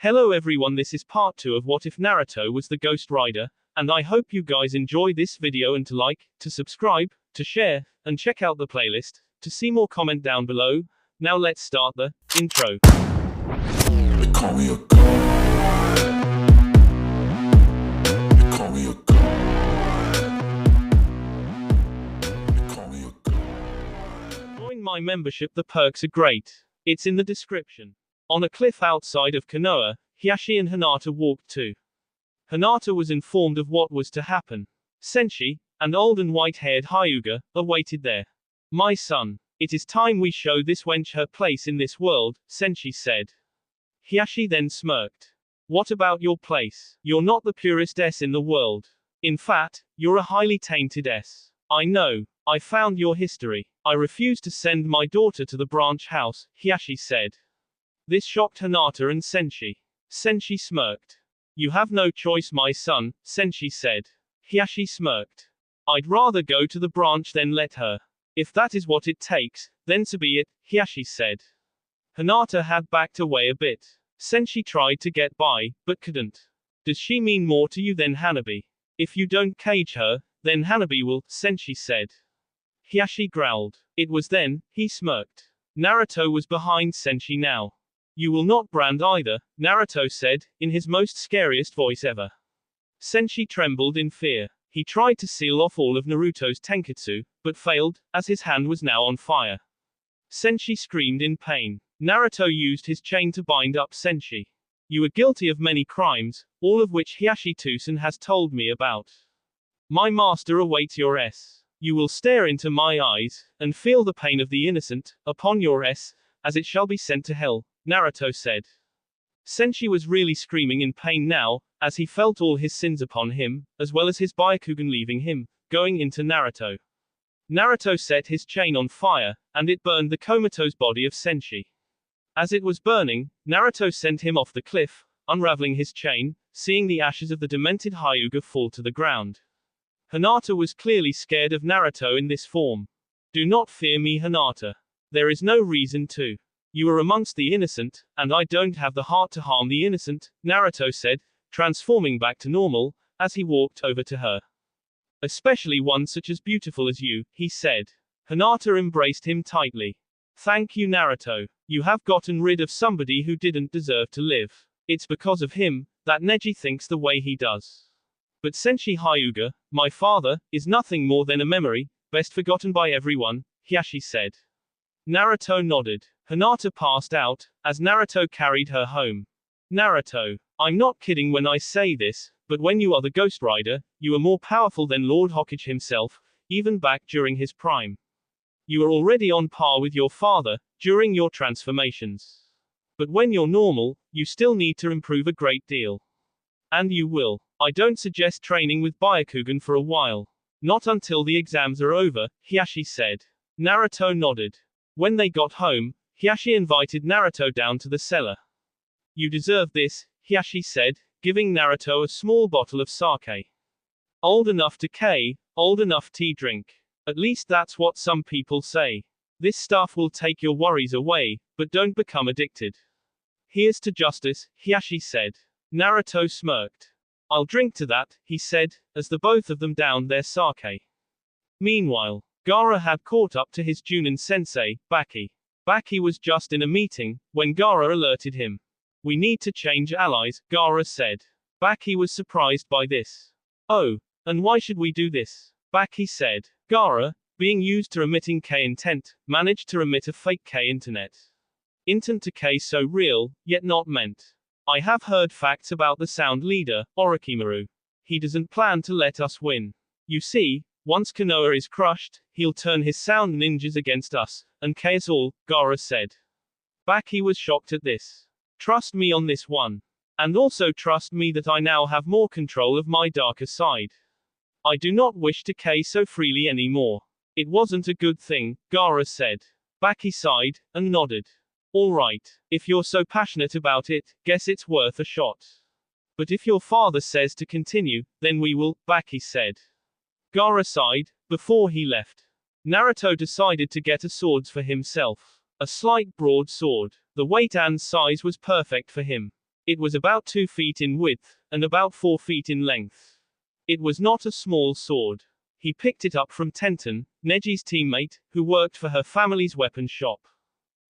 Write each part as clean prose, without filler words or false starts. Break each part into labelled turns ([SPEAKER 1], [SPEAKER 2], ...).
[SPEAKER 1] Hello everyone, this is part 2 of What If Naruto Was the Ghost Rider, and I hope you guys enjoy this video and to like, to subscribe, to share, and check out the playlist, to see more comment down below. Now let's start the intro.
[SPEAKER 2] They call me a god. They call me a god. They call me a god.
[SPEAKER 1] Join my membership, the perks are great. It's in the description. On a cliff outside of Konoha, Hiashi and Hinata walked to. Hinata was informed of what was to happen. Senshi, and old and white-haired Hyuga, awaited there. My son, it is time we show this wench her place in this world, Senshi said. Hiashi then smirked. What about your place? You're not the purest S in the world. In fact, you're a highly tainted S. I know. I found your history. I refuse to send my daughter to the branch house, Hiashi said. This shocked Hinata and Senshi. Senshi smirked. You have no choice, my son, Senshi said. Hiashi smirked. I'd rather go to the branch than let her. If that is what it takes, then so be it, Hiashi said. Hinata had backed away a bit. Senshi tried to get by, but couldn't. Does she mean more to you than Hanabi? If you don't cage her, then Hanabi will, Senshi said. Hiashi growled. It was then, he smirked. Naruto was behind Senshi now. You will not brand either, Naruto said, in his most scariest voice ever. Senshi trembled in fear. He tried to seal off all of Naruto's tenketsu, but failed, as his hand was now on fire. Senshi screamed in pain. Naruto used his chain to bind up Senshi. You are guilty of many crimes, all of which Hiashi Tusen has told me about. My master awaits your S. You will stare into my eyes, and feel the pain of the innocent, upon your S, as it shall be sent to hell, Naruto said. Senshi was really screaming in pain now, as he felt all his sins upon him, as well as his Byakugan leaving him, going into Naruto. Naruto set his chain on fire, and it burned the comatose body of Senshi. As it was burning, Naruto sent him off the cliff, unraveling his chain, seeing the ashes of the demented Hyuga fall to the ground. Hinata was clearly scared of Naruto in this form. Do not fear me, Hinata. There is no reason to. You are amongst the innocent, and I don't have the heart to harm the innocent, Naruto said, transforming back to normal, as he walked over to her. Especially one such as beautiful as you, he said. Hinata embraced him tightly. Thank you, Naruto. You have gotten rid of somebody who didn't deserve to live. It's because of him that Neji thinks the way he does. But Senshi Hyuga, my father, is nothing more than a memory, best forgotten by everyone, Hiashi said. Naruto nodded. Hinata passed out, as Naruto carried her home. Naruto, I'm not kidding when I say this, but when you are the Ghost Rider, you are more powerful than Lord Hokage himself, even back during his prime. You are already on par with your father, during your transformations. But when you're normal, you still need to improve a great deal. And you will. I don't suggest training with Byakugan for a while. Not until the exams are over, Hiashi said. Naruto nodded. When they got home, Hiashi invited Naruto down to the cellar. You deserve this, Hiashi said, giving Naruto a small bottle of sake. Old enough to K, old enough to drink. At least that's what some people say. This stuff will take your worries away, but don't become addicted. Here's to justice, Hiashi said. Naruto smirked. I'll drink to that, he said, as the both of them downed their sake. Meanwhile, Gaara had caught up to his Junin sensei, Baki. Baki was just in a meeting, when Gaara alerted him. We need to change allies, Gaara said. Baki was surprised by this. Oh, and why should we do this? Baki said. Gaara, being used to remitting K intent, managed to remit a fake K internet. Intent to K so real, yet not meant. I have heard facts about the sound leader, Orochimaru. He doesn't plan to let us win. You see, once Konoha is crushed, he'll turn his sound ninjas against us, and K us all, Gaara said. Baki was shocked at this. Trust me on this one. And also trust me that I now have more control of my darker side. I do not wish to K so freely anymore. It wasn't a good thing, Gaara said. Baki sighed, and nodded. Alright, if you're so passionate about it, guess it's worth a shot. But if your father says to continue, then we will, Baki said. Gaara sighed, before he left. Naruto decided to get a sword for himself. A slight broad sword. The weight and size was perfect for him. It was about 2 feet in width, and about 4 feet in length. It was not a small sword. He picked it up from Tenten, Neji's teammate, who worked for her family's weapon shop.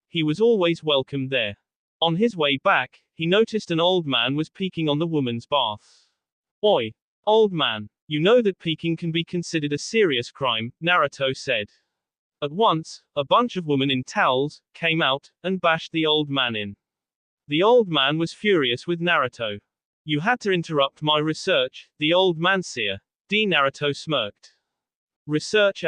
[SPEAKER 1] He was always welcome there. On his way back, he noticed an old man was peeking on the woman's bath. Oi, old man, you know that peeking can be considered a serious crime, Naruto said. At once, a bunch of women in towels came out and bashed the old man in. The old man was furious with Naruto. You had to interrupt my research, the old man said. Naruto smirked. Research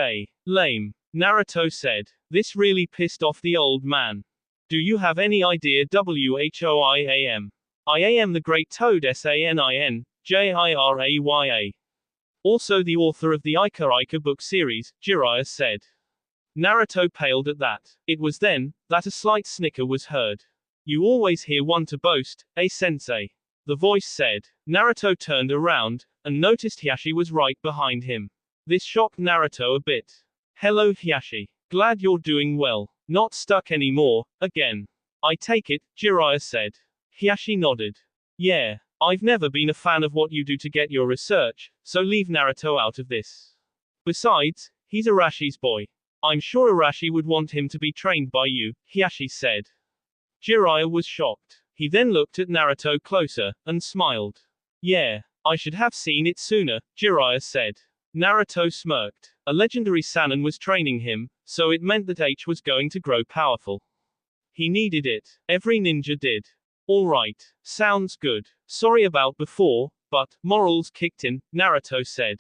[SPEAKER 1] lame, Naruto said. This really pissed off the old man. Do you have any idea whoiam? I am the great toad sanin, jiraya. Also the author of the Ika Ika book series, Jiraiya said. Naruto paled at that. It was then that a slight snicker was heard. You always hear one to boast, sensei. The voice said. Naruto turned around, and noticed Hiashi was right behind him. This shocked Naruto a bit. Hello Hiashi. Glad you're doing well. Not stuck anymore, again. I take it, Jiraiya said. Hiashi nodded. Yeah, I've never been a fan of what you do to get your research, so leave Naruto out of this. Besides, he's Arashi's boy. I'm sure Arashi would want him to be trained by you, Hiashi said. Jiraiya was shocked. He then looked at Naruto closer, and smiled. Yeah, I should have seen it sooner, Jiraiya said. Naruto smirked. A legendary Sannin was training him, so it meant that H was going to grow powerful. He needed it. Every ninja did. Alright, sounds good. Sorry about before, but morals kicked in, Naruto said.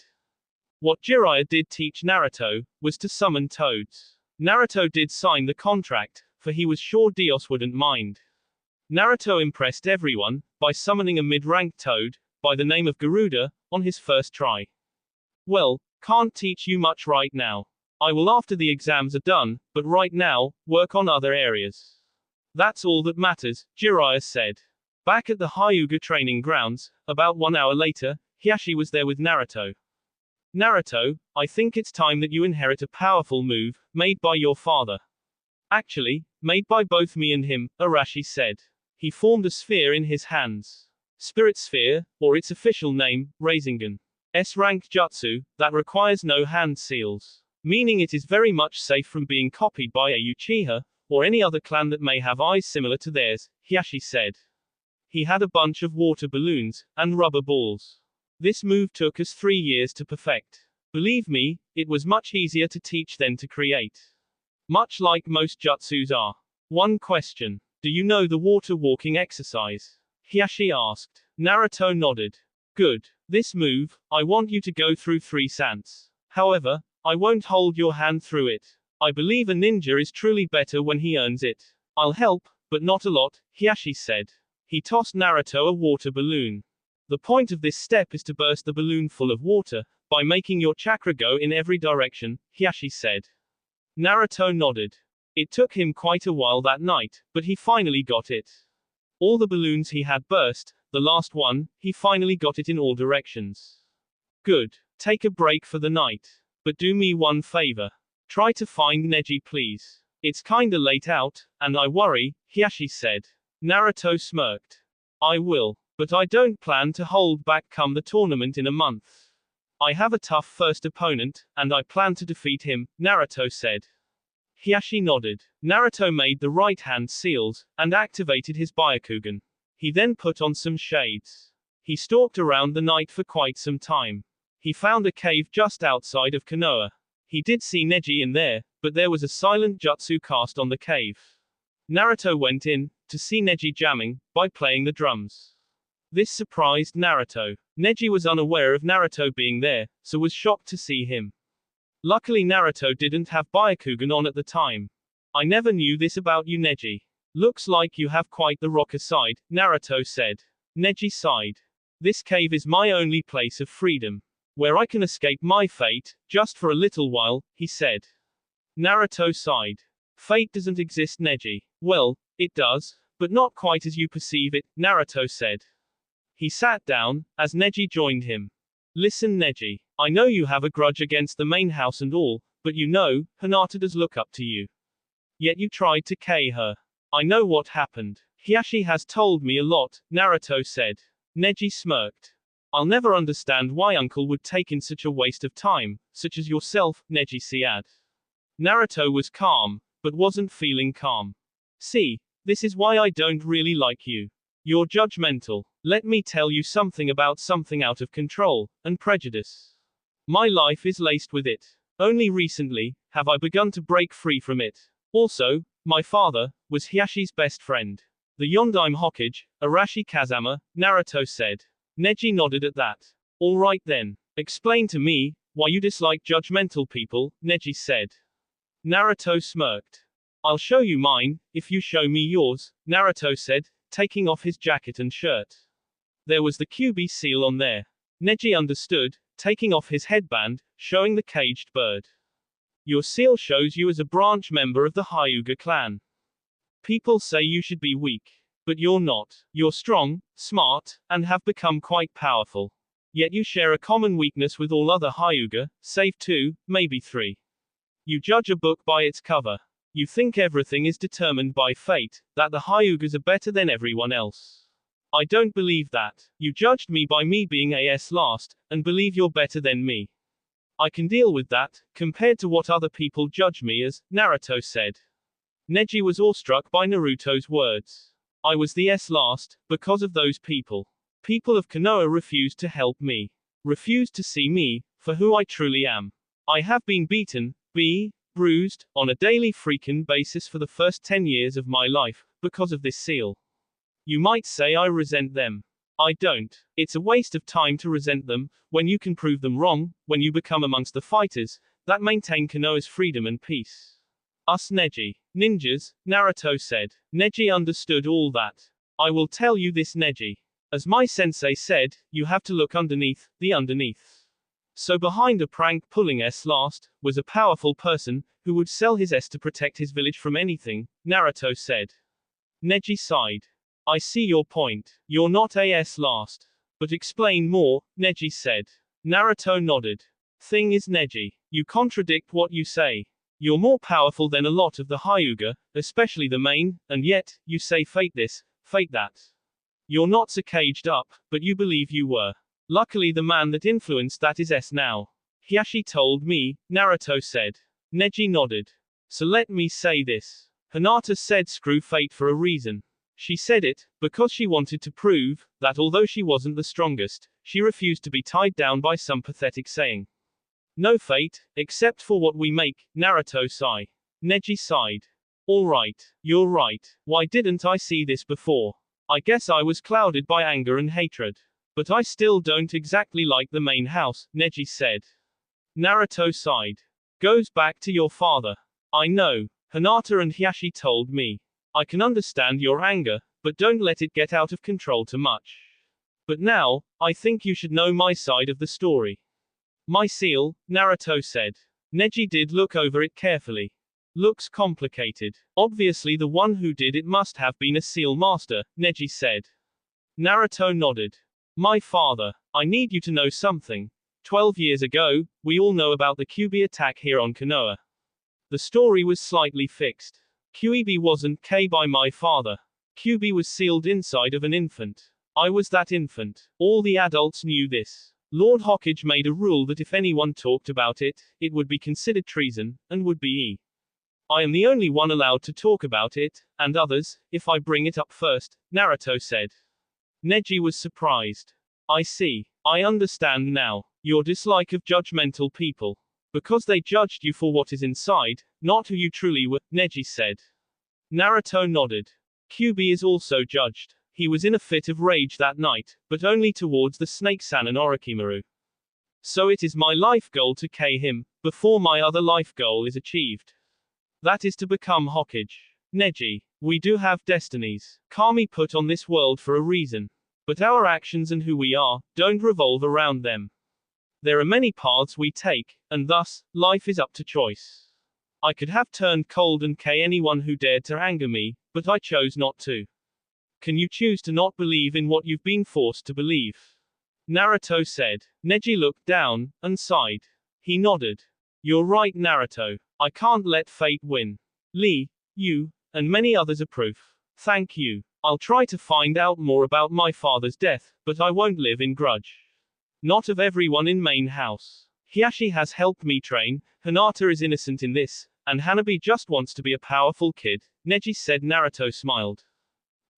[SPEAKER 1] What Jiraiya did teach Naruto was to summon toads. Naruto did sign the contract, for he was sure Dios wouldn't mind. Naruto impressed everyone by summoning a mid-ranked toad by the name of Garuda on his first try. Well, can't teach you much right now. I will after the exams are done, but right now, work on other areas. That's all that matters, Jiraiya said. Back at the Hyuga training grounds, about 1 hour later, Hiashi was there with Naruto. Naruto, I think it's time that you inherit a powerful move, made by your father. Actually, made by both me and him, Arashi said. He formed a sphere in his hands. Spirit Sphere, or its official name, Rasengan. S-rank jutsu, that requires no hand seals. Meaning it is very much safe from being copied by a Uchiha, or any other clan that may have eyes similar to theirs, Hiashi said. He had a bunch of water balloons, and rubber balls. This move took us 3 years to perfect. Believe me, it was much easier to teach than to create. Much like most jutsus are. One question. Do you know the water walking exercise? Hiashi asked. Naruto nodded. Good. This move, I want you to go through 3 sants. However, I won't hold your hand through it. I believe a ninja is truly better when he earns it. I'll help, but not a lot, Hiashi said. He tossed Naruto a water balloon. The point of this step is to burst the balloon full of water, by making your chakra go in every direction, Hiashi said. Naruto nodded. It took him quite a while that night, but he finally got it. All the balloons he had burst, the last one, he finally got it in all directions. Good. Take a break for the night. But do me one favor. Try to find Neji please. It's kinda late out, and I worry, Hiashi said. Naruto smirked. I will. But I don't plan to hold back come the tournament in a month. I have a tough first opponent, and I plan to defeat him, Naruto said. Hiashi nodded. Naruto made the right hand seals, and activated his Byakugan. He then put on some shades. He stalked around the night for quite some time. He found a cave just outside of Konoha. He did see Neji in there, but there was a silent jutsu cast on the cave. Naruto went in, to see Neji jamming, by playing the drums. This surprised Naruto. Neji was unaware of Naruto being there, so was shocked to see him. Luckily Naruto didn't have Byakugan on at the time. I never knew this about you Neji. Looks like you have quite the rocker side, Naruto said. Neji sighed. This cave is my only place of freedom. Where I can escape my fate, just for a little while, he said. Naruto sighed. Fate doesn't exist Neji. Well, it does, but not quite as you perceive it, Naruto said. He sat down, as Neji joined him. Listen Neji, I know you have a grudge against the main house and all, but you know, Hinata does look up to you. Yet you tried to kill her. I know what happened. Hiashi has told me a lot, Naruto said. Neji smirked. I'll never understand why uncle would take in such a waste of time, such as yourself, Neji said. Naruto was calm, but wasn't feeling calm. See, this is why I don't really like you. You're judgmental. Let me tell you something about something out of control, and prejudice. My life is laced with it. Only recently have I begun to break free from it. Also, my father was Hiashi's best friend. The Yondaime Hokage, Arashi Kazama, Naruto said. Neji nodded at that. All right then. Explain to me why you dislike judgmental people, Neji said. Naruto smirked. I'll show you mine, if you show me yours, Naruto said, taking off his jacket and shirt. There was the QB seal on there. Neji understood, taking off his headband, showing the caged bird. Your seal shows you as a branch member of the Hyuga clan. People say you should be weak. But you're not. You're strong, smart, and have become quite powerful. Yet you share a common weakness with all other Hyuga, save 2, maybe 3. You judge a book by its cover. You think everything is determined by fate, that the Hyugas are better than everyone else. I don't believe that. You judged me by me being AS last, and believe you're better than me. I can deal with that, compared to what other people judge me as, Naruto said. Neji was awestruck by Naruto's words. I was the S last, because of those people. People of Konoha refused to help me. Refused to see me, for who I truly am. I have been beaten, bruised, on a daily freaking basis for the first 10 years of my life, because of this seal. You might say I resent them. I don't. It's a waste of time to resent them, when you can prove them wrong, when you become amongst the fighters, that maintain Konoha's freedom and peace. Us Neji. Ninjas, Naruto said. Neji understood all that. I will tell you this Neji. As my sensei said, you have to look underneath, the underneath. So behind a prank pulling S last, was a powerful person, who would sell his S to protect his village from anything, Naruto said. Neji sighed. I see your point. You're not AS last. But explain more, Neji said. Naruto nodded. Thing is Neji, you contradict what you say. You're more powerful than a lot of the Hyuga, especially the main, and yet, you say fate this, fate that. You're not so caged up, but you believe you were. Luckily the man that influenced that is S now. Hiashi told me, Naruto said. Neji nodded. So let me say this. Hinata said screw fate for a reason. She said it, because she wanted to prove, that although she wasn't the strongest, she refused to be tied down by some pathetic saying. No fate, except for what we make, Naruto sighed. Neji sighed. Alright, you're right. Why didn't I see this before? I guess I was clouded by anger and hatred. But I still don't exactly like the main house, Neji said. Naruto sighed. Goes back to your father. I know. Hinata and Hiashi told me. I can understand your anger, but don't let it get out of control too much. But now, I think you should know my side of the story. My seal, Naruto said. Neji did look over it carefully. Looks complicated. Obviously the one who did it must have been a seal master, Neji said. Naruto nodded. My father. I need you to know something. 12 years ago, we all know about the QB attack here on Konoha. The story was slightly fixed. QB wasn't K by my father. QB was sealed inside of an infant. I was that infant. All the adults knew this. Lord Hokage made a rule that if anyone talked about it, it would be considered treason, and would be E. I am the only one allowed to talk about it, and others, if I bring it up first, Naruto said. Neji was surprised. I see. I understand now. Your dislike of judgmental people. Because they judged you for what is inside, not who you truly were, Neji said. Naruto nodded. QB is also judged. He was in a fit of rage that night, but only towards the snake-san and Orochimaru. So it is my life goal to K him, before my other life goal is achieved. That is to become Hokage. Neji, we do have destinies. Kami put on this world for a reason. But our actions and who we are, don't revolve around them. There are many paths we take, and thus, life is up to choice. I could have turned cold and K anyone who dared to anger me, but I chose not to. Can you choose to not believe in what you've been forced to believe? Naruto said. Neji looked down, and sighed. He nodded. You're right, Naruto. I can't let fate win. Lee, you, and many others are proof. Thank you. I'll try to find out more about my father's death, but I won't live in grudge. Not of everyone in main house. Hiashi has helped me train, Hinata is innocent in this, and Hanabi just wants to be a powerful kid, Neji said. Naruto smiled.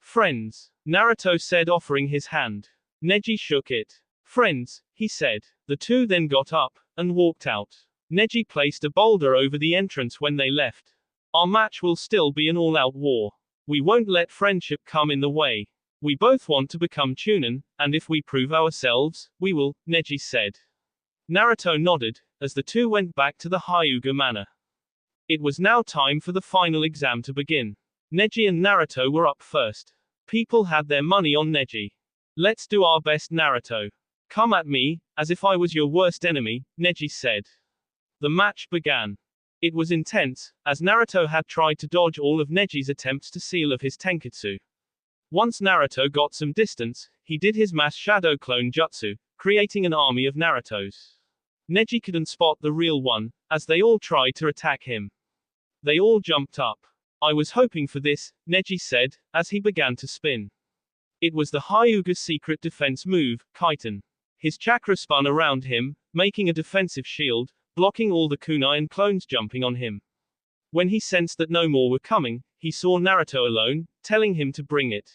[SPEAKER 1] Friends, Naruto said, offering his hand. Neji shook it. Friends, he said. The two then got up and walked out. Neji placed a boulder over the entrance when they left. Our match will still be an all-out war. We won't let friendship come in the way. We both want to become Chunin, and if we prove ourselves, we will, Neji said. Naruto nodded, as the two went back to the Hyuga manor. It was now time for the final exam to begin. Neji and Naruto were up first. People had their money on Neji. Let's do our best, Naruto. Come at me, as if I was your worst enemy, Neji said. The match began. It was intense, as Naruto had tried to dodge all of Neji's attempts to seal of his tenketsu. Once Naruto got some distance, he did his mass shadow clone jutsu, creating an army of Narutos. Neji couldn't spot the real one, as they all tried to attack him. They all jumped up. I was hoping for this, Neji said, as he began to spin. It was the Hyuga's secret defense move, Kaiten. His chakra spun around him, making a defensive shield, blocking all the kunai and clones jumping on him. When he sensed that no more were coming, he saw Naruto alone, telling him to bring it.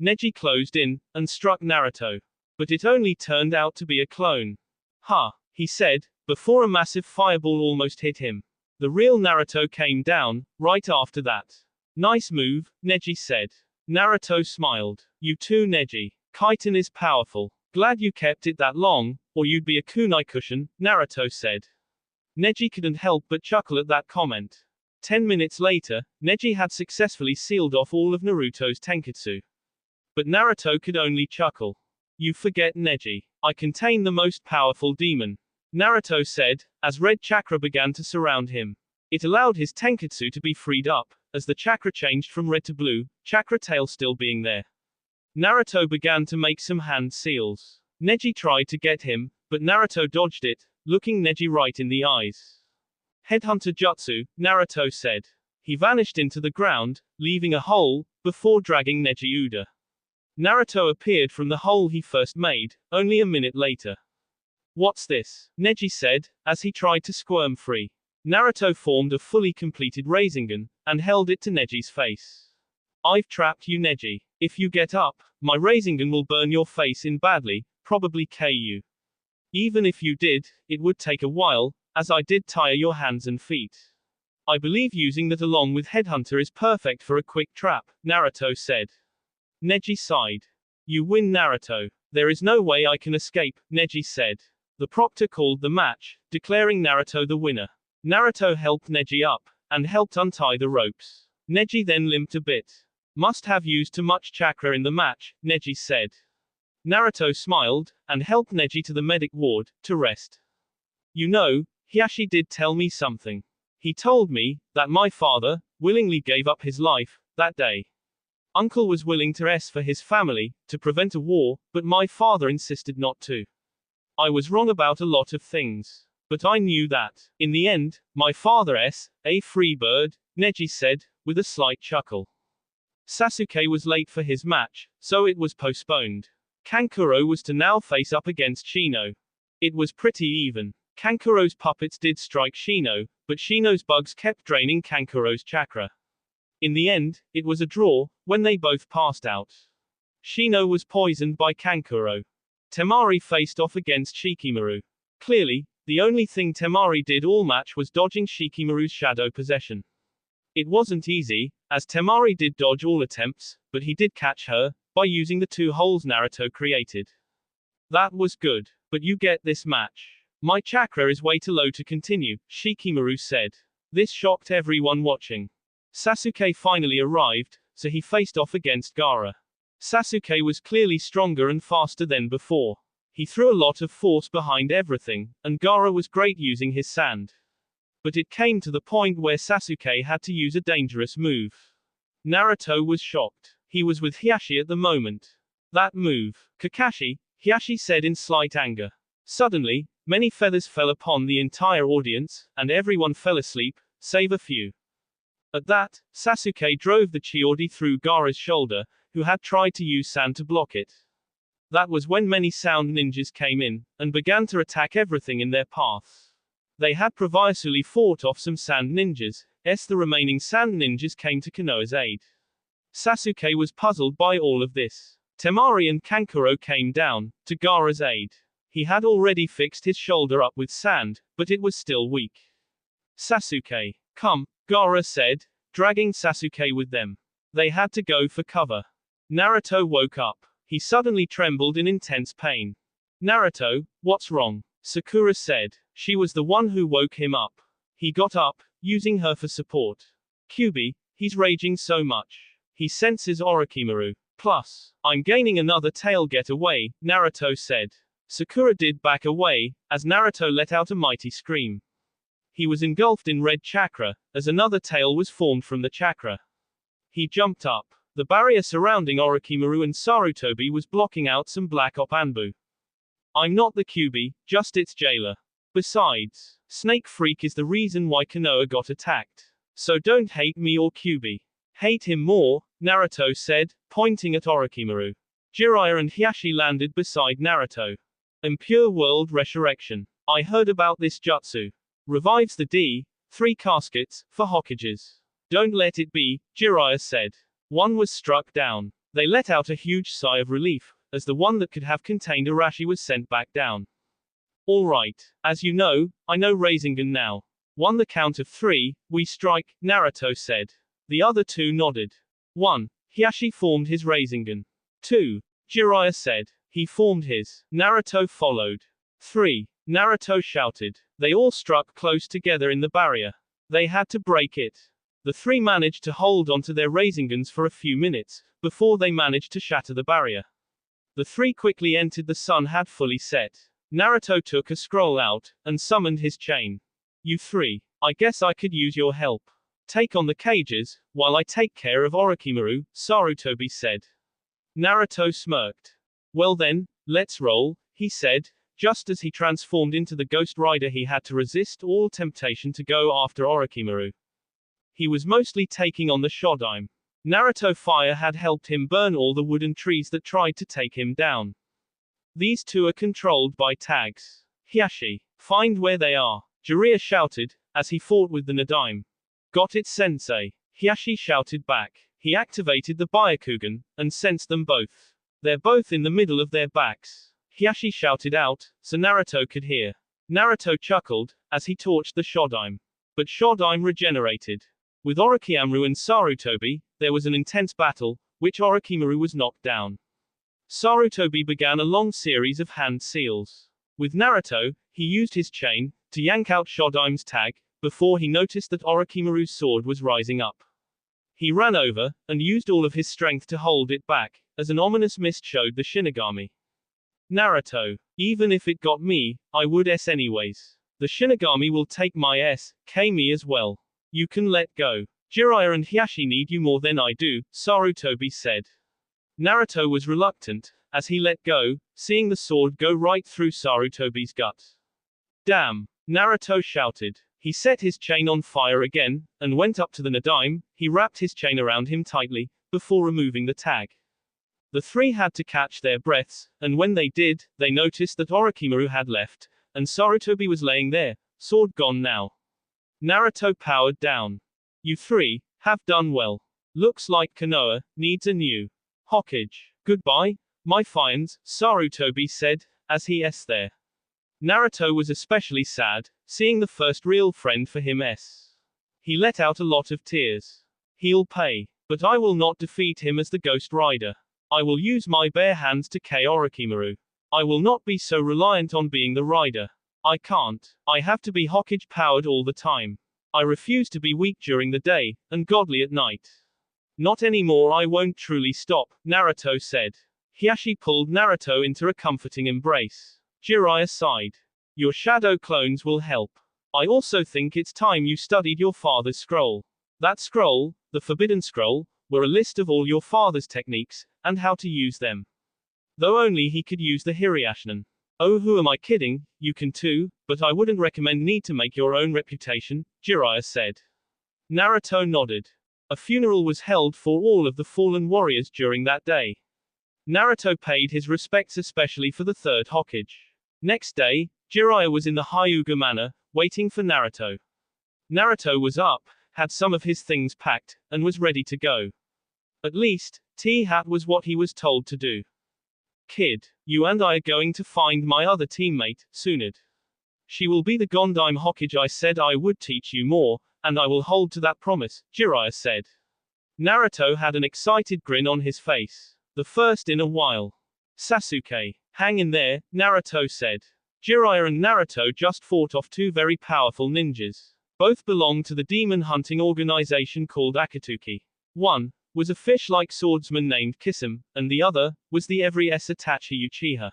[SPEAKER 1] Neji closed in, and struck Naruto. But it only turned out to be a clone. Ha, he said, before a massive fireball almost hit him. The real Naruto came down, right after that. Nice move, Neji said. Naruto smiled. You too, Neji. Kaiten is powerful. Glad you kept it that long, or you'd be a kunai cushion, Naruto said. Neji couldn't help but chuckle at that comment. 10 minutes later, Neji had successfully sealed off all of Naruto's tenketsu. But Naruto could only chuckle. You forget, Neji. I contain the most powerful demon. Naruto said, as red chakra began to surround him. It allowed his tenketsu to be freed up, as the chakra changed from red to blue, chakra tail still being there. Naruto began to make some hand seals. Neji tried to get him, but Naruto dodged it, looking Neji right in the eyes. Headhunter Jutsu, Naruto said. He vanished into the ground, leaving a hole, before dragging Neji Uda. Naruto appeared from the hole he first made, only a minute later. What's this? Neji said, as he tried to squirm free. Naruto formed a fully completed Rasengan, and held it to Neji's face. I've trapped you, Neji. If you get up, my Rasengan will burn your face in badly, probably kill you. Even if you did, it would take a while, as I did tire your hands and feet. I believe using that along with Headhunter is perfect for a quick trap, Naruto said. Neji sighed. You win, Naruto. There is no way I can escape, Neji said. The proctor called the match, declaring Naruto the winner. Naruto helped Neji up, and helped untie the ropes. Neji then limped a bit. Must have used too much chakra in the match, Neji said. Naruto smiled, and helped Neji to the medic ward, to rest. You know, Hiashi did tell me something. He told me, that my father, willingly gave up his life, that day. Uncle was willing to s for his family, to prevent a war, but my father insisted not to. I was wrong about a lot of things. But I knew that, in the end, my father a free bird, Neji said, with a slight chuckle. Sasuke was late for his match, so it was postponed. Kankuro was to now face up against Shino. It was pretty even. Kankuro's puppets did strike Shino, but Shino's bugs kept draining Kankuro's chakra. In the end, it was a draw, when they both passed out. Shino was poisoned by Kankuro. Temari faced off against Shikimaru. Clearly, the only thing Temari did all match was dodging Shikimaru's shadow possession. It wasn't easy, as Temari did dodge all attempts, but he did catch her, by using the two holes Naruto created. That was good, but you get this match. My chakra is way too low to continue, Shikimaru said. This shocked everyone watching. Sasuke finally arrived, so he faced off against Gaara. Sasuke was clearly stronger and faster than before. He threw a lot of force behind everything, and Gaara was great using his sand. But it came to the point where Sasuke had to use a dangerous move. Naruto was shocked. He was with Hiashi at the moment. That move. Kakashi, Hiashi said in slight anger. Suddenly, many feathers fell upon the entire audience, and everyone fell asleep, save a few. At that, Sasuke drove the Chiodi through Gaara's shoulder, who had tried to use sand to block it. That was when many sound ninjas came in, and began to attack everything in their path. They had previously fought off some sand ninjas, the remaining sand ninjas came to Konoha's aid. Sasuke was puzzled by all of this. Temari and Kankuro came down, to Gaara's aid. He had already fixed his shoulder up with sand, but it was still weak. Sasuke, come, Gaara said, dragging Sasuke with them. They had to go for cover. Naruto woke up. He suddenly trembled in intense pain. Naruto, what's wrong? Sakura said. She was the one who woke him up. He got up, using her for support. Kyuubi, he's raging so much. He senses Orochimaru. Plus, I'm gaining another tail. Get away, Naruto said. Sakura did back away, as Naruto let out a mighty scream. He was engulfed in red chakra, as another tail was formed from the chakra. He jumped up. The barrier surrounding Orochimaru and Sarutobi was blocking out some black Oppanbu. I'm not the Kyuubi, just its jailer. Besides, Snake Freak is the reason why Konoha got attacked. So don't hate me or Kyuubi. Hate him more, Naruto said, pointing at Orochimaru. Jiraiya and Hiashi landed beside Naruto. Impure World Resurrection. I heard about this jutsu. Revives the D3 caskets, for Hokages. Don't let it be, Jiraiya said. One was struck down. They let out a huge sigh of relief, as the one that could have contained Arashi was sent back down. Alright, as you know, I know Rasengan now. 1 The count of 3, we strike, Naruto said. The other two nodded. 1. Hiashi formed his Rasengan. 2. Jiraiya said. He formed his. Naruto followed. 3. Naruto shouted. They all struck close together in the barrier. They had to break it. The 3 managed to hold onto their Rasengans for a few minutes, before they managed to shatter the barrier. The 3 quickly entered. The sun had fully set. Naruto took a scroll out, and summoned his chain. You 3. I guess I could use your help. Take on the cages, while I take care of Orochimaru, Sarutobi said. Naruto smirked. Well then, let's roll, he said. Just as he transformed into the Ghost Rider, he had to resist all temptation to go after Orochimaru. He was mostly taking on the Shodaime. Naruto fire had helped him burn all the wooden trees that tried to take him down. These 2 are controlled by tags. Hiashi, find where they are, Jiraiya shouted, as he fought with the Nadaime. Got it, sensei, Hiashi shouted back. He activated the Byakugan, and sensed them both. They're both in the middle of their backs. Hiashi shouted out, so Naruto could hear. Naruto chuckled, as he torched the Shodaime. But Shodaime regenerated. With Orochimaru and Sarutobi, there was an intense battle, which Orochimaru was knocked down. Sarutobi began a long series of hand seals. With Naruto, he used his chain, to yank out Shodaime's tag, before he noticed that Orochimaru's sword was rising up. He ran over, and used all of his strength to hold it back, as an ominous mist showed the Shinigami. Naruto, even if it got me, I would anyways. The Shinigami will take my me as well. You can let go. Jiraiya and Hiashi need you more than I do, Sarutobi said. Naruto was reluctant, as he let go, seeing the sword go right through Sarutobi's gut. Damn! Naruto shouted. He set his chain on fire again, and went up to the Nadaime. He wrapped his chain around him tightly, before removing the tag. The 3 had to catch their breaths, and when they did, they noticed that Orochimaru had left, and Sarutobi was laying there, sword gone now. Naruto powered down. You 3 have done well. Looks like Konoha needs a new Hokage. Goodbye, my finds, Sarutobi said, as he there. Naruto was especially sad, seeing the first real friend for him. He let out a lot of tears. He'll pay. But I will not defeat him as the Ghost Rider. I will use my bare hands to KO Orochimaru. I will not be so reliant on being the rider. I can't. I have to be Hokage powered all the time. I refuse to be weak during the day, and godly at night. Not anymore. I won't truly stop, Naruto said. Hiashi pulled Naruto into a comforting embrace. Jiraiya sighed. Your shadow clones will help. I also think it's time you studied your father's scroll. That scroll, the Forbidden Scroll, were a list of all your father's techniques, and how to use them. Though only he could use the Hiriashinen. Oh, who am I kidding? You can too, but I wouldn't recommend. Need to make your own reputation, Jiraiya said. Naruto nodded. A funeral was held for all of the fallen warriors during that day. Naruto paid his respects especially for the third Hokage. Next day, Jiraiya was in the Hyuga Manor, waiting for Naruto. Naruto was up, had some of his things packed, and was ready to go. At least, T-Hat was what he was told to do. Kid, you and I are going to find my other teammate, Tsunade. She will be the Gondime Hokage I said I would teach you more, and I will hold to that promise, Jiraiya said. Naruto had an excited grin on his face. The first in a while. Sasuke, hang in there, Naruto said. Jiraiya and Naruto just fought off two very powerful ninjas. Both belonged to the demon hunting organization called Akatsuki. One was a fish-like swordsman named Kisame, and the other was the every Itachi Uchiha.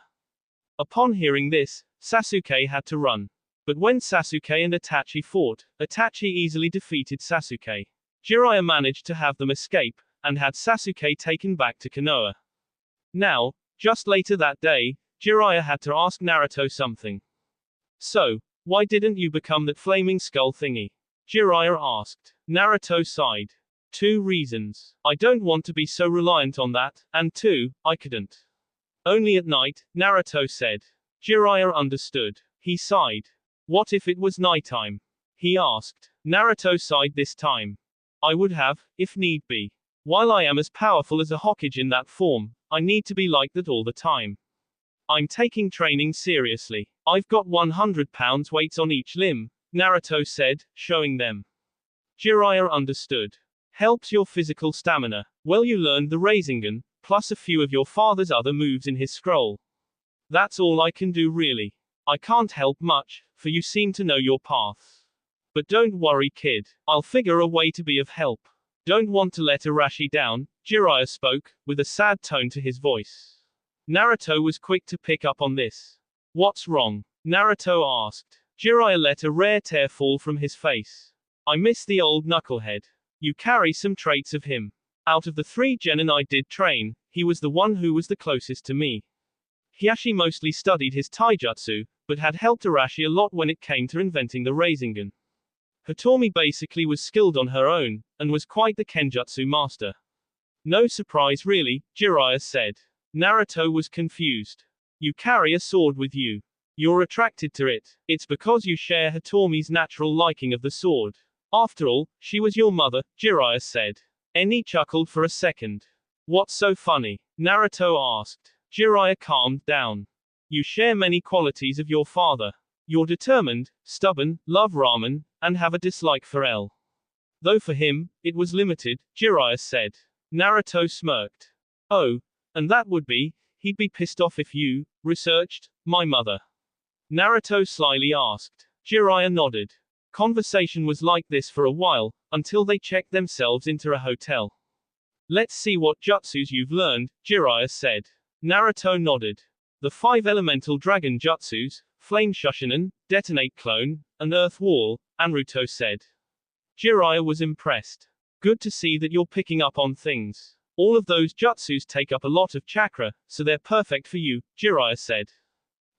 [SPEAKER 1] Upon hearing this, Sasuke had to run. But when Sasuke and Itachi fought, Itachi easily defeated Sasuke. Jiraiya managed to have them escape, and had Sasuke taken back to Konoha. Now, just later that day, Jiraiya had to ask Naruto something. So, why didn't you become that flaming skull thingy? Jiraiya asked. Naruto sighed. 2 reasons. I don't want to be so reliant on that, and 2, I couldn't. Only at night, Naruto said. Jiraiya understood. He sighed. What if it was nighttime? He asked. Naruto sighed this time. I would have, if need be. While I am as powerful as a Hokage in that form, I need to be like that all the time. I'm taking training seriously. I've got 100 pounds weights on each limb, Naruto said, showing them. Jiraiya understood. Helps your physical stamina. Well, you learned the Rasengan, plus a few of your father's other moves in his scroll. That's all I can do really. I can't help much, for you seem to know your path. But don't worry kid, I'll figure a way to be of help. Don't want to let Arashi down, Jiraiya spoke, with a sad tone to his voice. Naruto was quick to pick up on this. What's wrong? Naruto asked. Jiraiya let a rare tear fall from his face. I miss the old knucklehead. You carry some traits of him. Out of the 3 genin I did train, he was the one who was the closest to me. Hiashi mostly studied his taijutsu, but had helped Arashi a lot when it came to inventing the Rasengan. Hitomi basically was skilled on her own, and was quite the kenjutsu master. No surprise really, Jiraiya said. Naruto was confused. You carry a sword with you. You're attracted to it. It's because you share Hitomi's natural liking of the sword. After all, she was your mother, Jiraiya said. Eni chuckled for a second. What's so funny? Naruto asked. Jiraiya calmed down. You share many qualities of your father. You're determined, stubborn, love ramen, and have a dislike for L. Though for him, it was limited, Jiraiya said. Naruto smirked. Oh, and that would be, he'd be pissed off if you researched my mother. Naruto slyly asked. Jiraiya nodded. Conversation was like this for a while, until they checked themselves into a hotel. Let's see what jutsus you've learned, Jiraiya said. Naruto nodded. The 5 elemental dragon jutsus, Flame Shushinan, Detonate Clone, and Earth Wall, Naruto said. Jiraiya was impressed. Good to see that you're picking up on things. All of those jutsus take up a lot of chakra, so they're perfect for you, Jiraiya said.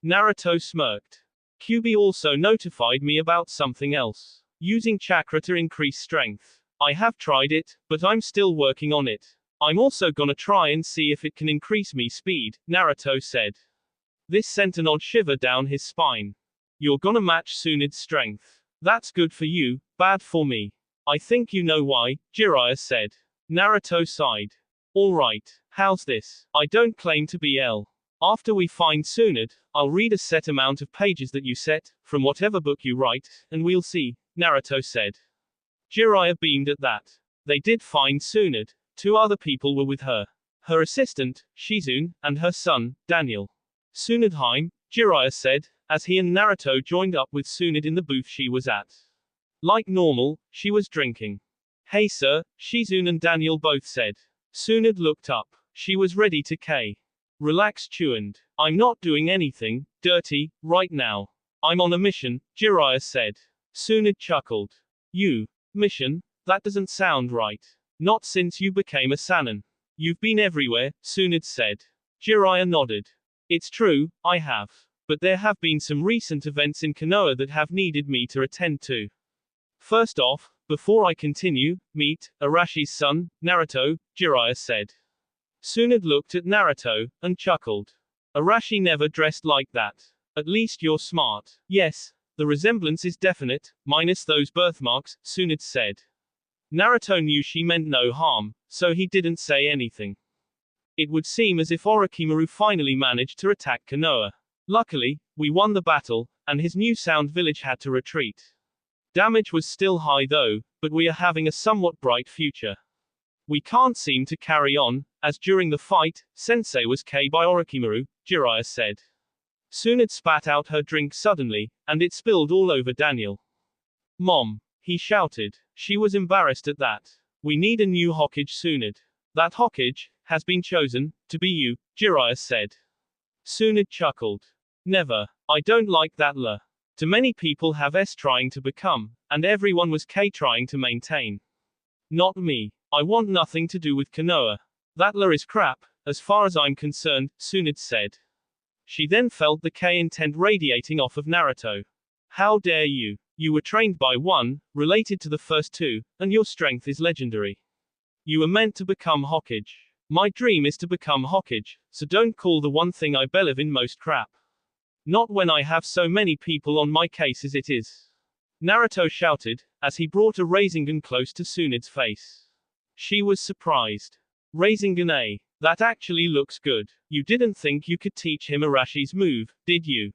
[SPEAKER 1] Naruto smirked. Kyuubi also notified me about something else. Using chakra to increase strength. I have tried it, but I'm still working on it. I'm also gonna try and see if it can increase me speed, Naruto said. This sent an odd shiver down his spine. You're gonna match Tsunade's strength. That's good for you, bad for me. I think you know why, Jiraiya said. Naruto sighed. Alright, how's this? I don't claim to be L. After we find Tsunade, I'll read a set amount of pages that you set, from whatever book you write, and we'll see, Naruto said. Jiraiya beamed at that. They did find Tsunade. 2 other people were with her. Her assistant, Shizune, and her son, Daniel. Tsunadeheim, Jiraiya said, as he and Naruto joined up with Tsunade in the booth she was at. Like normal, she was drinking. Hey sir, Shizune and Daniel both said. Tsunade looked up. She was ready to K. Relax chewand. I'm not doing anything dirty right now. I'm on a mission, Jiraiya said. Tsunade chuckled. You? Mission? That doesn't sound right. Not since you became a Sannin. You've been everywhere, Tsunade said. Jiraiya nodded. It's true, I have. But there have been some recent events in Konoha that have needed me to attend to. First off, Before I continue, meet Arashi's son, Naruto, Jiraiya said. Tsunade looked at Naruto, and chuckled. Arashi never dressed like that. At least you're smart. Yes, the resemblance is definite, minus those birthmarks, Tsunade said. Naruto knew she meant no harm, so he didn't say anything. It would seem as if Orochimaru finally managed to attack Konoha. Luckily, we won the battle, and his new sound village had to retreat. Damage was still high though, but we are having a somewhat bright future. We can't seem to carry on, as during the fight, Sensei was killed by Orochimaru, Jiraiya said. Tsunade spat out her drink suddenly, and it spilled all over Daniel. Mom! He shouted. She was embarrassed at that. We need a new Hokage Tsunade. That Hokage has been chosen to be you, Jiraiya said. Tsunade chuckled. Never. I don't like that la. Too many people have S trying to become, and everyone was K trying to maintain. Not me. I want nothing to do with Konoha. That la is crap, as far as I'm concerned, Tsunade said. She then felt the K intent radiating off of Naruto. How dare you? You were trained by one, related to the first two, and your strength is legendary. You were meant to become Hokage. My dream is to become Hokage, so don't call the one thing I believe in most crap. Not when I have so many people on my case as it is. Naruto shouted, as he brought a Rasengan close to Tsunade's face. She was surprised. Rasengan A. That actually looks good. You didn't think you could teach him Arashi's move, did you?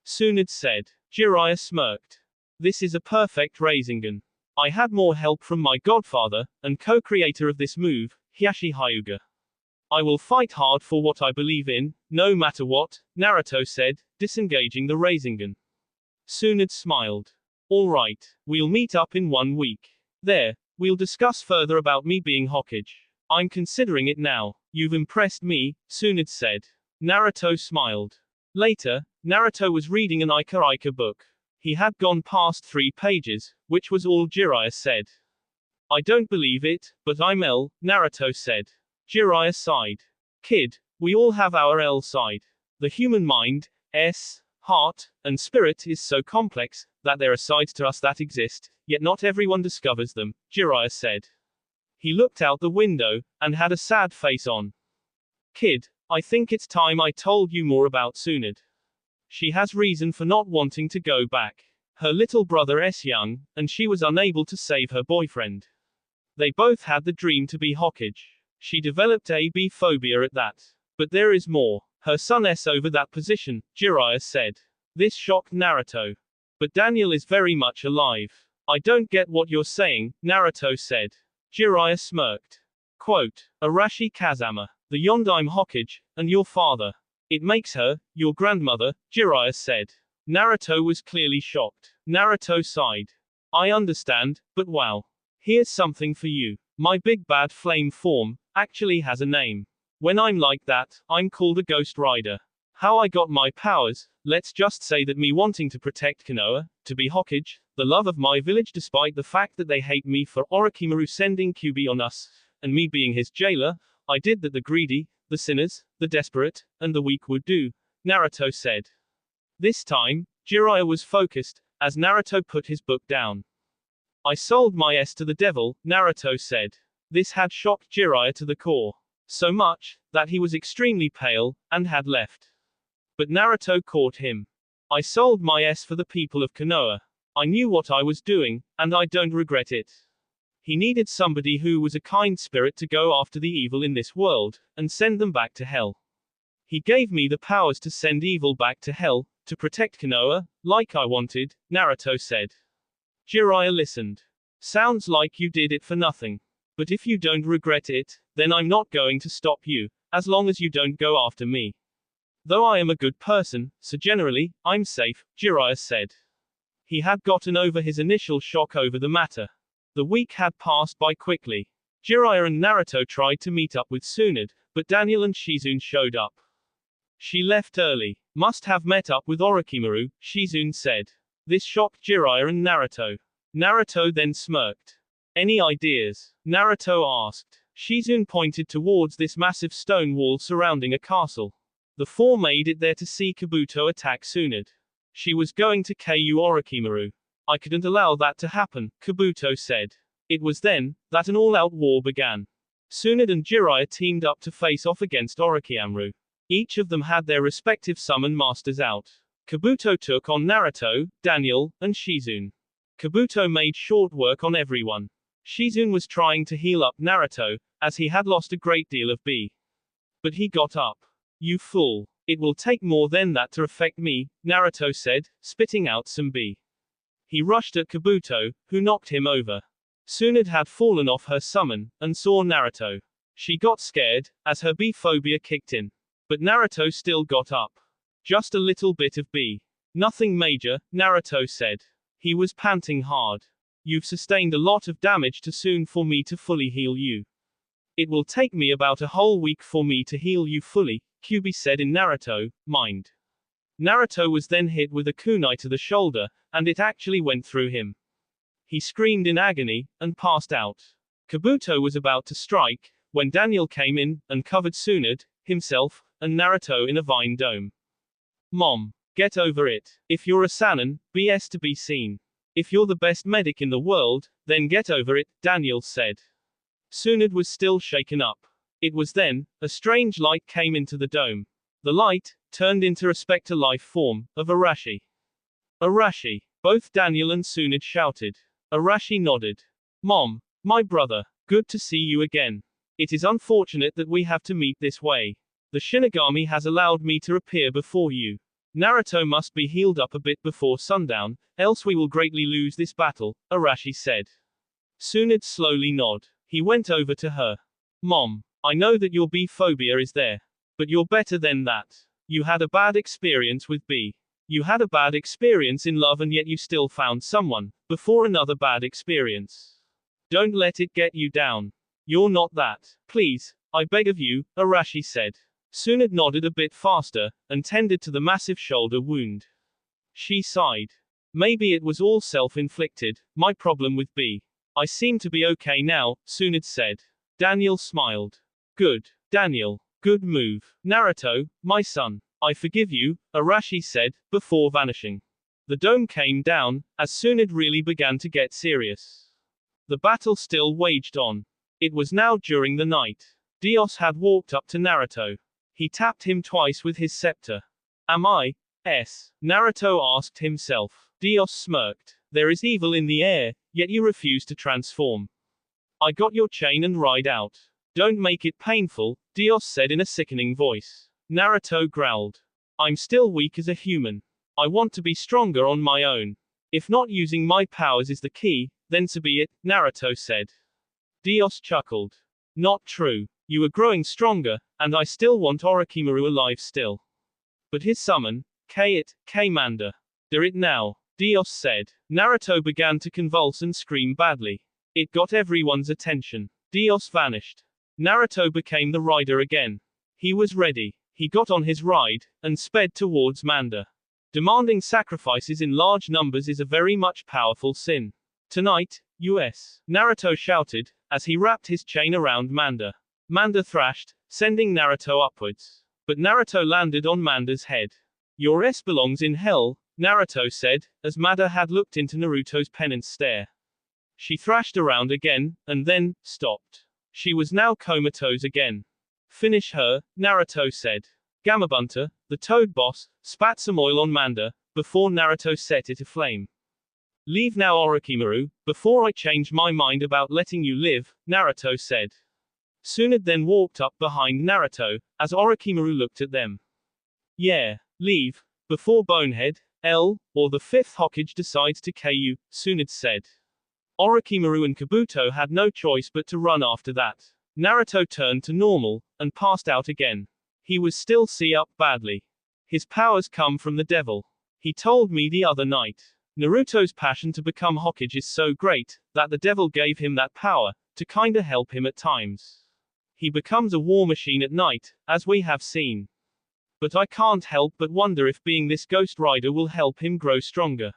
[SPEAKER 1] Tsunade said. Jiraiya smirked. This is a perfect Rasengan. I had more help from my godfather, and co-creator of this move, Hiashi Hyuga. I will fight hard for what I believe in, no matter what, Naruto said, disengaging the Rasengan. Tsunade smiled. Alright, we'll meet up in 1 week. There, we'll discuss further about me being Hokage. I'm considering it now. You've impressed me, Tsunade said. Naruto smiled. Later, Naruto was reading an Ika Ika book. He had gone past 3 pages, which was all Jiraiya said. I don't believe it, but I'm L, Naruto said. Jiraiya sighed. Kid, we all have our L side. The human mind, S, heart, and spirit is so complex, that there are sides to us that exist, yet not everyone discovers them, Jiraiya said. He looked out the window, and had a sad face on. Kid, I think it's time I told you more about Tsunade. She has reason for not wanting to go back. Her little brother is young, and she was unable to save her boyfriend. They both had the dream to be Hokage. She developed AB phobia at that. But there is more. Her son S over that position, Jiraiya said. This shocked Naruto. But Daniel is very much alive. I don't get what you're saying, Naruto said. Jiraiya smirked. Quote, Arashi Kazama, the Yondaime Hokage, and your father. It makes her, your grandmother, Jiraiya said. Naruto was clearly shocked. Naruto sighed. I understand, but wow. Here's something for you. My big bad flame form, actually has a name. When I'm like that, I'm called a Ghost Rider. How I got my powers, let's just say that me wanting to protect Konoha, to be Hokage, the love of my village despite the fact that they hate me for Orochimaru sending QB on us, and me being his jailer, I did that the greedy, the sinners, the desperate, and the weak would do, Naruto said. This time, Jiraiya was focused, as Naruto put his book down. I sold my S to the devil, Naruto said. This had shocked Jiraiya to the core. So much, that he was extremely pale, and had left. But Naruto caught him. I sold my S for the people of Konoha. I knew what I was doing, and I don't regret it. He needed somebody who was a kind spirit to go after the evil in this world, and send them back to hell. He gave me the powers to send evil back to hell, to protect Konoha, like I wanted, Naruto said. Jiraiya listened. Sounds like you did it for nothing. But if you don't regret it, then I'm not going to stop you, as long as you don't go after me. Though I am a good person, so generally, I'm safe, Jiraiya said. He had gotten over his initial shock over the matter. The week had passed by quickly. Jiraiya and Naruto tried to meet up with Tsunade, but Daniel and Shizune showed up. She left early. Must have met up with Orochimaru, Shizune said. This shocked Jiraiya and Naruto. Naruto then smirked. Any ideas? Naruto asked. Shizune pointed towards this massive stone wall surrounding a castle. The four made it there to see Kabuto attack Tsunade. She was going to KO Orochimaru. I couldn't allow that to happen, Kabuto said. It was then that an all-out war began. Tsunade and Jiraiya teamed up to face off against Orochimaru. Each of them had their respective summon masters out. Kabuto took on Naruto, Daniel, and Shizune. Kabuto made short work on everyone. Shizune was trying to heal up Naruto, as he had lost a great deal of B. But he got up. You fool. It will take more than that to affect me, Naruto said, spitting out some B. He rushed at Kabuto, who knocked him over. Tsunade had fallen off her summon, and saw Naruto. She got scared, as her B phobia kicked in. But Naruto still got up. Just a little bit of B. Nothing major, Naruto said. He was panting hard. You've sustained a lot of damage too soon for me to fully heal you. It will take me about a whole week for me to heal you fully, Kyuubi said in Naruto, mind. Naruto was then hit with a kunai to the shoulder, and it actually went through him. He screamed in agony, and passed out. Kabuto was about to strike, when Daniel came in, and covered Tsunade, himself, and Naruto in a vine dome. Mom. Get over it. If you're a Sannin, BS to be seen. If you're the best medic in the world, then get over it, Daniel said. Tsunade was still shaken up. It was then, a strange light came into the dome. The light turned into a spectre life form of Arashi. Arashi. Both Daniel and Tsunade shouted. Arashi nodded. Mom. My brother. Good to see you again. It is unfortunate that we have to meet this way. The Shinigami has allowed me to appear before you. Naruto must be healed up a bit before sundown, else we will greatly lose this battle, Arashi said. Tsunade slowly nodded. He went over to her. Mom. I know that your B phobia is there. But you're better than that. You had a bad experience with B. You had a bad experience in love and yet you still found someone, before another bad experience. Don't let it get you down. You're not that. Please, I beg of you, Arashi said. Tsunade nodded a bit faster, and tended to the massive shoulder wound. She sighed. Maybe it was all self-inflicted, my problem with B. I seem to be okay now, Tsunade said. Daniel smiled. Good, Daniel. Good move. Naruto, my son. I forgive you, Arashi said, before vanishing. The dome came down, as Tsunade really began to get serious. The battle still waged on. It was now during the night. Dios had walked up to Naruto. He tapped him twice with his scepter. Am I? S. Naruto asked himself. Dios smirked. There is evil in the air, yet you refuse to transform. I got your chain and ride out. Don't make it painful, Dios said in a sickening voice. Naruto growled. I'm still weak as a human. I want to be stronger on my own. If not using my powers is the key, then so be it, Naruto said. Dios chuckled. Not true. You are growing stronger, and I still want Orochimaru alive still. But his summon, K-Manda. Do it now, Dios said. Naruto began to convulse and scream badly. It got everyone's attention. Dios vanished. Naruto became the rider again. He was ready. He got on his ride, and sped towards Manda. Demanding sacrifices in large numbers is a very much powerful sin. Tonight, US. Naruto shouted, as he wrapped his chain around Manda. Manda thrashed, sending Naruto upwards. But Naruto landed on Manda's head. Your S belongs in hell, Naruto said, as Manda had looked into Naruto's penance stare. She thrashed around again, and then, stopped. She was now comatose again. Finish her, Naruto said. Gamabunta, the toad boss, spat some oil on Manda, before Naruto set it aflame. Leave now Orochimaru, before I change my mind about letting you live, Naruto said. Tsunade then walked up behind Naruto, as Orochimaru looked at them. Yeah, leave, before Bonehead, L, or the fifth Hokage decides to KU, Tsunade said. Orochimaru and Kabuto had no choice but to run after that. Naruto turned to normal, and passed out again. He was still up badly. His powers come from the devil. He told me the other night. Naruto's passion to become Hokage is so great, that the devil gave him that power, to kinda help him at times. He becomes a war machine at night, as we have seen. But I can't help but wonder if being this Ghost Rider will help him grow stronger.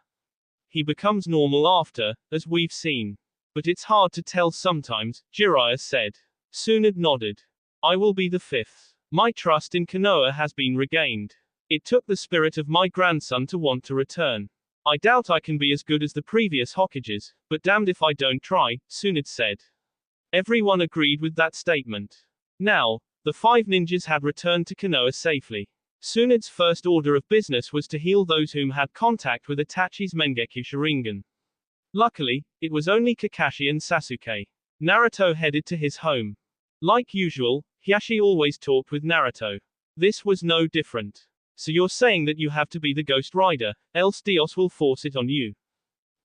[SPEAKER 1] He becomes normal after, as we've seen. But it's hard to tell sometimes, Jiraiya said. Tsunade nodded. I will be the fifth. My trust in Konoha has been regained. It took the spirit of my grandson to want to return. I doubt I can be as good as the previous Hokages, but damned if I don't try, Tsunade said. Everyone agreed with that statement. Now, the 5 ninjas had returned to Konoha safely. Tsunade's first order of business was to heal those whom had contact with Itachi's Mengekyo Sharingan. Luckily, it was only Kakashi and Sasuke. Naruto headed to his home. Like usual, Hiashi always talked with Naruto. This was no different. So you're saying that you have to be the Ghost Rider, else Dios will force it on you?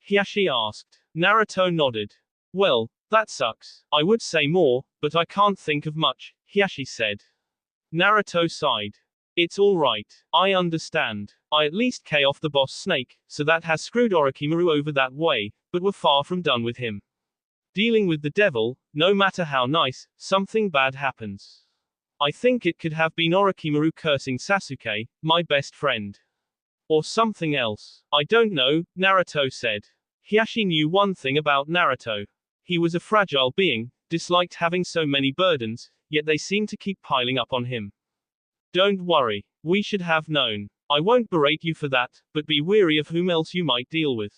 [SPEAKER 1] Hiashi asked. Naruto nodded. Well, that sucks. I would say more, but I can't think of much, Hiashi said. Naruto sighed. It's alright. I understand. I at least K off the boss Snake, so that has screwed Orochimaru over that way, but we're far from done with him. Dealing with the devil, no matter how nice, something bad happens. I think it could have been Orochimaru cursing Sasuke, my best friend. Or something else. I don't know, Naruto said. Hiashi knew one thing about Naruto. He was a fragile being, disliked having so many burdens, yet they seemed to keep piling up on him. Don't worry. We should have known. I won't berate you for that, but be wary of whom else you might deal with.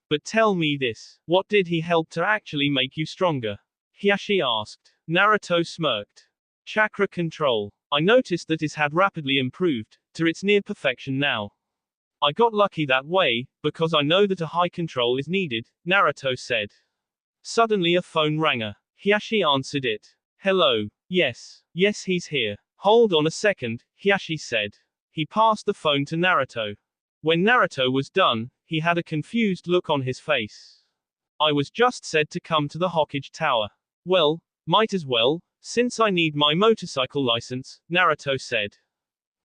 [SPEAKER 1] But tell me this. What did he help to actually make you stronger? Hiashi asked. Naruto smirked. Chakra control. I noticed that it had rapidly improved, to its near perfection now. I got lucky that way, because I know that a high control is needed, Naruto said. Suddenly a phone rang. Hiashi answered it. Hello. Yes, he's here. Hold on a second, Hiashi said. He passed the phone to Naruto. When Naruto was done, he had a confused look on his face. I was just said to come to the Hokage Tower. Well, might as well, since I need my motorcycle license, Naruto said.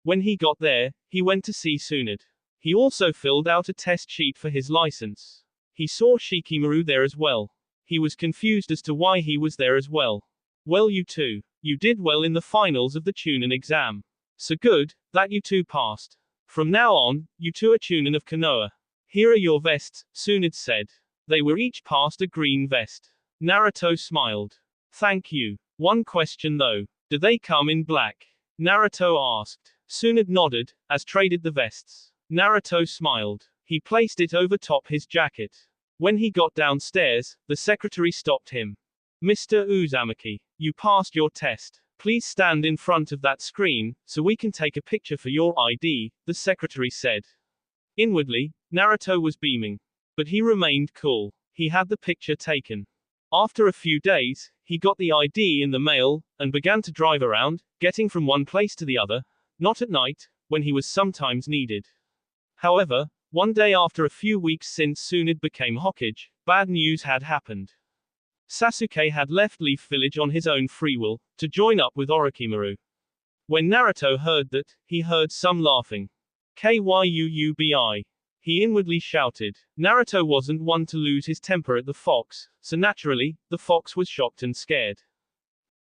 [SPEAKER 1] When he got there, he went to see Tsunade. He also filled out a test sheet for his license. He saw Shikamaru there as well. He was confused as to why he was there as well. Well, you two. You did well in the finals of the Chunin exam. So good, that you two passed. From now on, you two are Chunin of Konoha. Here are your vests, Tsunade said. They were each passed a green vest. Naruto smiled. Thank you. One question though. Do they come in black? Naruto asked. Tsunade nodded, as traded the vests. Naruto smiled. He placed it over top his jacket. When he got downstairs, the secretary stopped him. Mr. Uzumaki, you passed your test. Please stand in front of that screen, so we can take a picture for your ID, the secretary said. Inwardly, Naruto was beaming. But he remained cool. He had the picture taken. After a few days, he got the ID in the mail, and began to drive around, getting from one place to the other, not at night, when he was sometimes needed. However, one day after a few weeks since Tsunade became Hokage, bad news had happened. Sasuke had left Leaf Village on his own free will, to join up with Orochimaru. When Naruto heard that, he heard some laughing. Kyuubi. He inwardly shouted. Naruto wasn't one to lose his temper at the fox, so naturally, the fox was shocked and scared.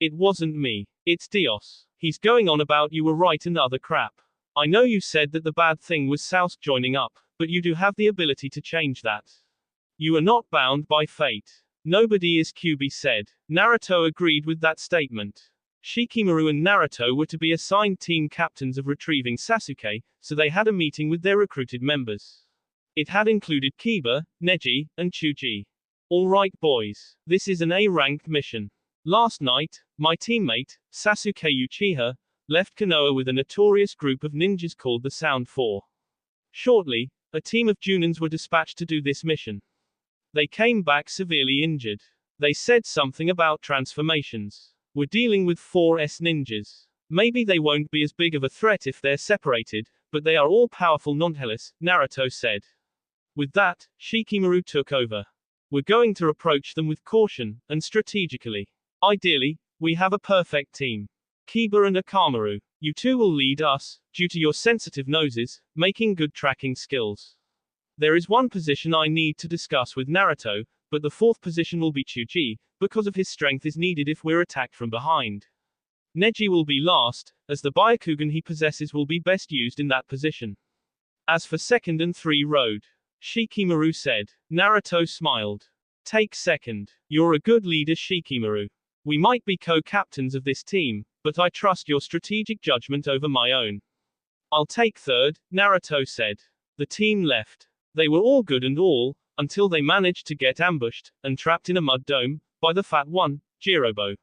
[SPEAKER 1] It wasn't me. It's Dios. He's going on about you were right and other crap. I know you said that the bad thing was Sasuke joining up, but you do have the ability to change that. You are not bound by fate. Nobody is, Kyuubi said. Naruto agreed with that statement. Shikamaru and Naruto were to be assigned team captains of retrieving Sasuke, so they had a meeting with their recruited members. It had included Kiba, Neji, and Chuji. Alright boys, this is an A-ranked mission. Last night, my teammate, Sasuke Uchiha, left Konoha with a notorious group of ninjas called the Sound Four. Shortly, a team of Junins were dispatched to do this mission. They came back severely injured. They said something about transformations. We're dealing with 4S ninjas. Maybe they won't be as big of a threat if they're separated, but they are all powerful nonetheless, Naruto said. With that, Shikamaru took over. We're going to approach them with caution, and strategically. Ideally, we have a perfect team. Kiba and Akamaru, you two will lead us, due to your sensitive noses, making good tracking skills. There is one position I need to discuss with Naruto, but the fourth position will be Chuji, because of his strength is needed if we're attacked from behind. Neji will be last, as the Byakugan he possesses will be best used in that position. As for second and 3 road, Shikamaru said. Naruto smiled. Take second. You're a good leader, Shikamaru. We might be co-captains of this team, but I trust your strategic judgment over my own. I'll take third, Naruto said. The team left. They were all good and all, until they managed to get ambushed, and trapped in a mud dome, by the fat one, Jirobo.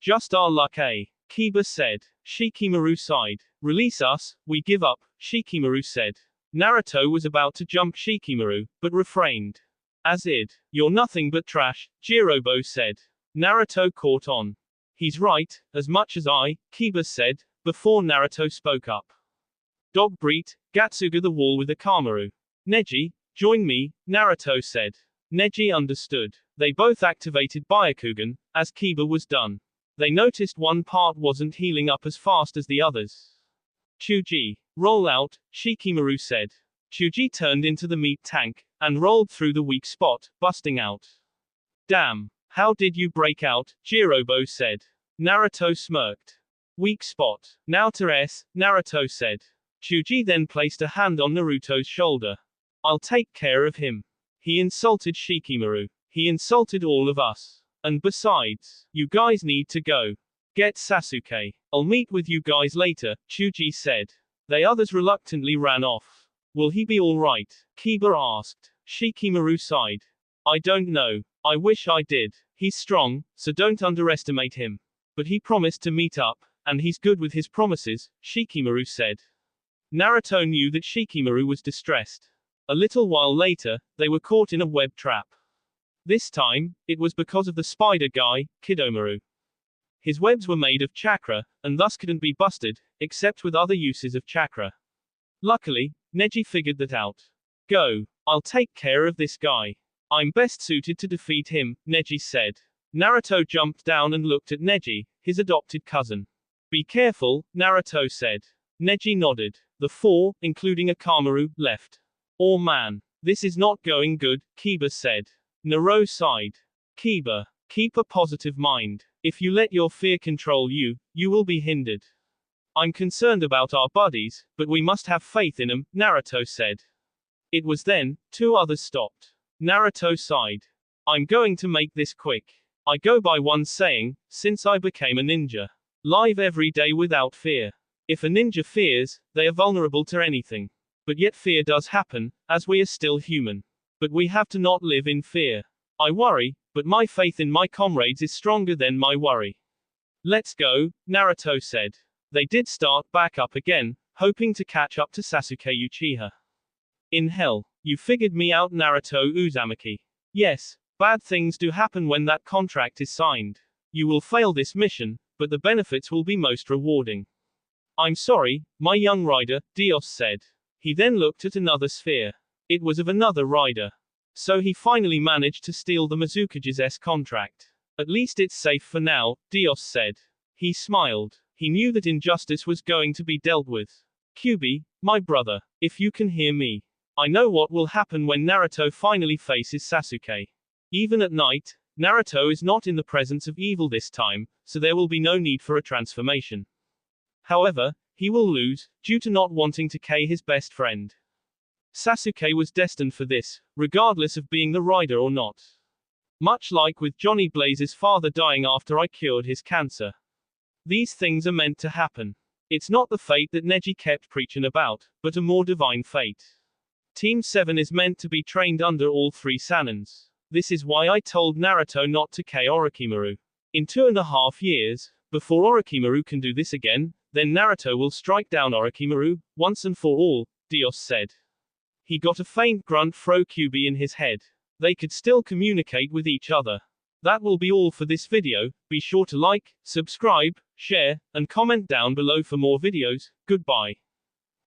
[SPEAKER 1] Just our luck, eh? Kiba said. Shikamaru sighed. Release us, we give up, Shikamaru said. Naruto was about to jump Shikamaru, but refrained. As id. You're nothing but trash, Jirobo said. Naruto caught on. He's right, as much as I, Kiba said, before Naruto spoke up. Dog breed, Gatsuga the wall with Akamaru. Neji, join me, Naruto said. Neji understood. They both activated Byakugan, as Kiba was done. They noticed one part wasn't healing up as fast as the others. Chuji, roll out, Shikamaru said. Chuji turned into the meat tank, and rolled through the weak spot, busting out. Damn, how did you break out, Jirobo said. Naruto smirked. Weak spot. Naruto S, Naruto said. Chuji then placed a hand on Naruto's shoulder. I'll take care of him. He insulted Shikamaru. He insulted all of us. And besides, you guys need to go. Get Sasuke. I'll meet with you guys later, Chuji said. The others reluctantly ran off. Will he be alright? Kiba asked. Shikamaru sighed. I don't know. I wish I did. He's strong, so don't underestimate him. But he promised to meet up, and he's good with his promises, Shikamaru said. Naruto knew that Shikamaru was distressed. A little while later, they were caught in a web trap. This time, it was because of the spider guy, Kidomaru. His webs were made of chakra, and thus couldn't be busted, except with other uses of chakra. Luckily, Neji figured that out. Go. I'll take care of this guy. I'm best suited to defeat him, Neji said. Naruto jumped down and looked at Neji, his adopted cousin. Be careful, Naruto said. Neji nodded. The four, including Akamaru, left. Oh man. This is not going good, Kiba said. Naruto sighed. Kiba, keep a positive mind. If you let your fear control you, you will be hindered. I'm concerned about our buddies, but we must have faith in them, Naruto said. It was then, two others stopped. Naruto sighed. I'm going to make this quick. I go by one saying, since I became a ninja. Live every day without fear. If a ninja fears, they are vulnerable to anything. But yet fear does happen, as we are still human. But we have to not live in fear. I worry, but my faith in my comrades is stronger than my worry. Let's go, Naruto said. They did start back up again, hoping to catch up to Sasuke Uchiha. In hell, you figured me out, Naruto Uzumaki. Yes, bad things do happen when that contract is signed. You will fail this mission, but the benefits will be most rewarding. I'm sorry, my young rider, Dios said. He then looked at another sphere. It was of another rider. So he finally managed to steal the Mizukage's contract. At least it's safe for now, Dios said. He smiled. He knew that injustice was going to be dealt with. Kyuubi, my brother, if you can hear me. I know what will happen when Naruto finally faces Sasuke. Even at night, Naruto is not in the presence of evil this time, so there will be no need for a transformation. However, he will lose, due to not wanting to kill his best friend. Sasuke was destined for this, regardless of being the rider or not. Much like with Johnny Blaze's father dying after I cured his cancer. These things are meant to happen. It's not the fate that Neji kept preaching about, but a more divine fate. Team 7 is meant to be trained under all three Sanins. This is why I told Naruto not to kill Orochimaru. In 2.5 years, before Orochimaru can do this again, then Naruto will strike down Orochimaru, once and for all, Dios said. He got a faint grunt from Kyuubi in his head. They could still communicate with each other. That will be all for this video. Be sure to like, subscribe, share, and comment down below for more videos. Goodbye.